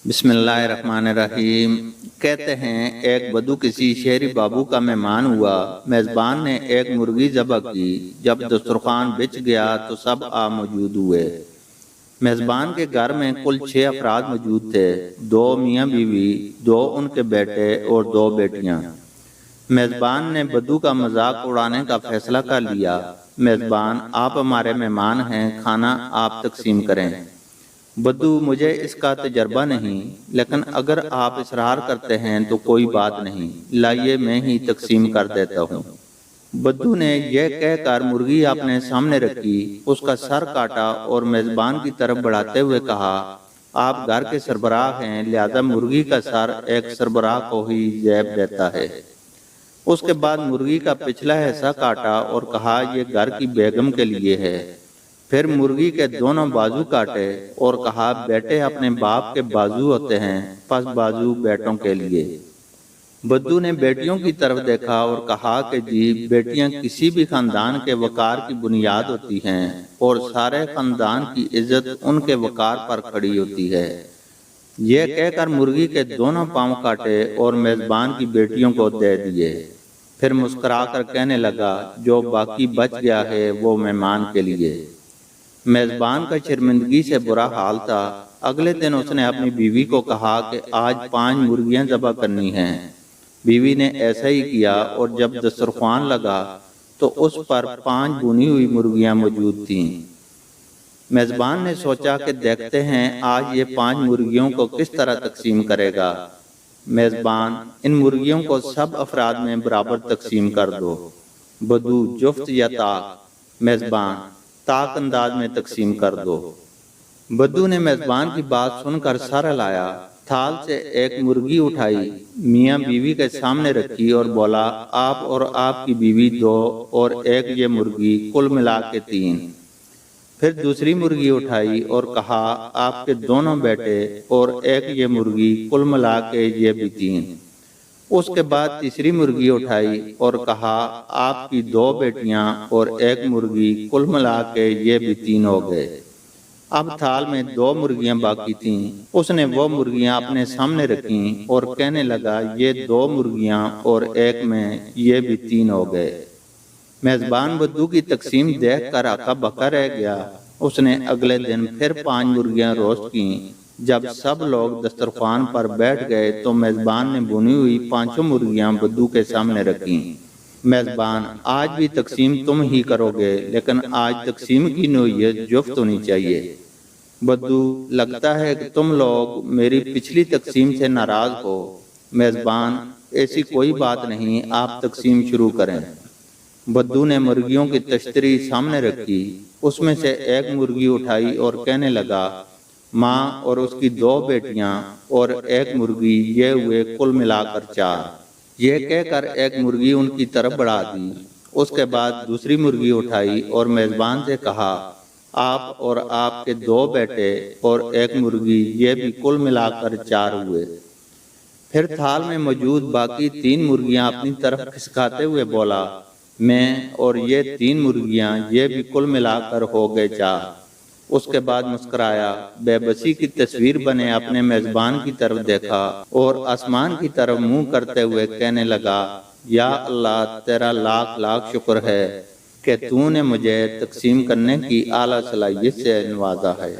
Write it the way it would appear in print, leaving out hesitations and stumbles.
بسم اللہ الرحمن الرحیم۔ کہتے ہیں ایک بدو کسی شہری بابو کا مہمان ہوا۔ میزبان نے ایک مرغی ذبح کی۔ جب دسترخوان بچھ گیا تو سب موجود ہوئے۔ میزبان کے گھر میں کل 6 افراد موجود تھے، 2 میاں بیوی، 2 ان کے بیٹے اور 2 بیٹیاں۔ میزبان نے بدو کا مذاق اڑانے کا فیصلہ کر لیا۔ میزبان، آپ ہمارے مہمان ہیں، کھانا آپ تقسیم کریں۔ بدو، مجھے اس کا تجربہ نہیں، لیکن اگر آپ اصرار کرتے ہیں تو کوئی بات نہیں، لائیے میں ہی تقسیم کر دیتا ہوں۔ بدو نے یہ کہہ کر مرغی اپنے سامنے رکھی، اس کا سر کاٹا اور میزبان کی طرف بڑھاتے ہوئے کہا، آپ گھر کے سربراہ ہیں، لہذا مرغی کا سر ایک سربراہ کو ہی زیب دیتا ہے۔ اس کے بعد مرغی کا پچھلا حصہ کاٹا اور کہا، یہ گھر کی بیگم کے لیے ہے۔ پھر مرغی کے دونوں بازو کاٹے اور کہا، بیٹے اپنے باپ کے بازو ہوتے ہیں، پس بازو بیٹوں کے لیے۔ بدو نے بیٹیوں کی طرف دیکھا اور کہا کہ جی، بیٹیاں کسی بھی خاندان کے وقار کی بنیاد ہوتی ہیں اور سارے خاندان کی عزت ان کے وقار پر کھڑی ہوتی ہے۔ یہ کہہ کر مرغی کے دونوں پاؤں کاٹے اور میزبان کی بیٹیوں کو دے دیے۔ پھر مسکرا کر کہنے لگا، جو باقی بچ گیا ہے وہ مہمان کے لیے۔ میزبان کا شرمندگی سے برا حال تھا۔ اگلے دن اس نے اپنی بیوی کو کہا کہ آج 5 مرغیاں ذبح کرنی ہیں۔ بیوی نے ایسا ہی کیا اور جب دسترخوان لگا تو اس پر 5 بھونی ہوئی مرغیاں موجود تھیں۔ میزبان نے سوچا کہ دیکھتے ہیں آج یہ 5 مرغیوں کو کس طرح تقسیم کرے گا۔ میزبان، ان مرغیوں کو سب افراد میں برابر تقسیم کر دو۔ بدو، جفت یا طاق؟ میزبان، طاق انداز میں تقسیم کر دو۔ بدو نے میزبان کی بات سن کر سر ہلایا، تھال سے ایک مرغی اٹھائی، میاں بیوی کے سامنے رکھی اور بولا، آپ اور آپ کی بیوی 2 اور ایک یہ مرغی، کل ملا کے 3۔ پھر دوسری مرغی اٹھائی اور کہا، آپ کے دونوں بیٹے اور ایک یہ مرغی، کل ملا کے یہ بھی 3۔ اس کے بعد تیسری مرغی اٹھائی اور کہا، آپ کی 2 بیٹیاں اور ایک مرغی، کل ملا کے یہ بھی 3 ہو گئے۔ اب تھال میں 2 مرغیاں باقی تھیں۔ اس نے وہ مرغیاں اپنے سامنے رکھیں اور کہنے لگا، یہ 2 مرغیاں اور ایک میں یہ بھی 3 ہو گئے۔ میزبان بدو کی تقسیم دیکھ کر ہکا بکا رہ گیا۔ اس نے اگلے دن پھر 5 مرغیاں روسٹ کیں۔ جب سب لوگ دسترخوان پر بیٹھ گئے تو میزبان نے بھونی ہوئی 5 مرغیاں بدو کے سامنے رکھیں۔ میزبان، آج بھی تقسیم تم ہی کرو گے، لیکن آج تقسیم کی نوعیت جفت ہونی چاہیے۔ بدو، لگتا ہے کہ تم لوگ میری پچھلی تقسیم سے ناراض ہو۔ میزبان، ایسی کوئی بات نہیں، آپ تقسیم شروع کریں۔ بدو نے مرغیوں کی تشتری سامنے رکھی، اس میں سے ایک مرغی اٹھائی اور کہنے لگا، ماں اور اس کی 2 بیٹیاں اور ایک مرغی، یہ ہوئے کل ملا کر 4۔ یہ کہہ کر ایک مرغی ان کی طرف بڑھا دی۔ اس کے بعد دوسری مرغی اٹھائی اور میزبان سے کہا، آپ اور آپ کے 2 بیٹے اور ایک مرغی، یہ بھی کل ملا کر 4 ہوئے۔ پھر تھال میں موجود باقی 3 مرغیاں اپنی طرف کھسکاتے ہوئے بولا، میں اور یہ 3 مرغیاں، یہ بھی کل ملا کر ہو گئے 4۔ اس کے بعد مسکرایا، بے بسی کی تصویر بنے اپنے میزبان کی طرف دیکھا اور آسمان کی طرف منہ کرتے ہوئے کہنے لگا، یا اللہ، تیرا لاکھ لاکھ شکر ہے کہ تو نے مجھے تقسیم کرنے کی اعلیٰ صلاحیت سے نوازا ہے۔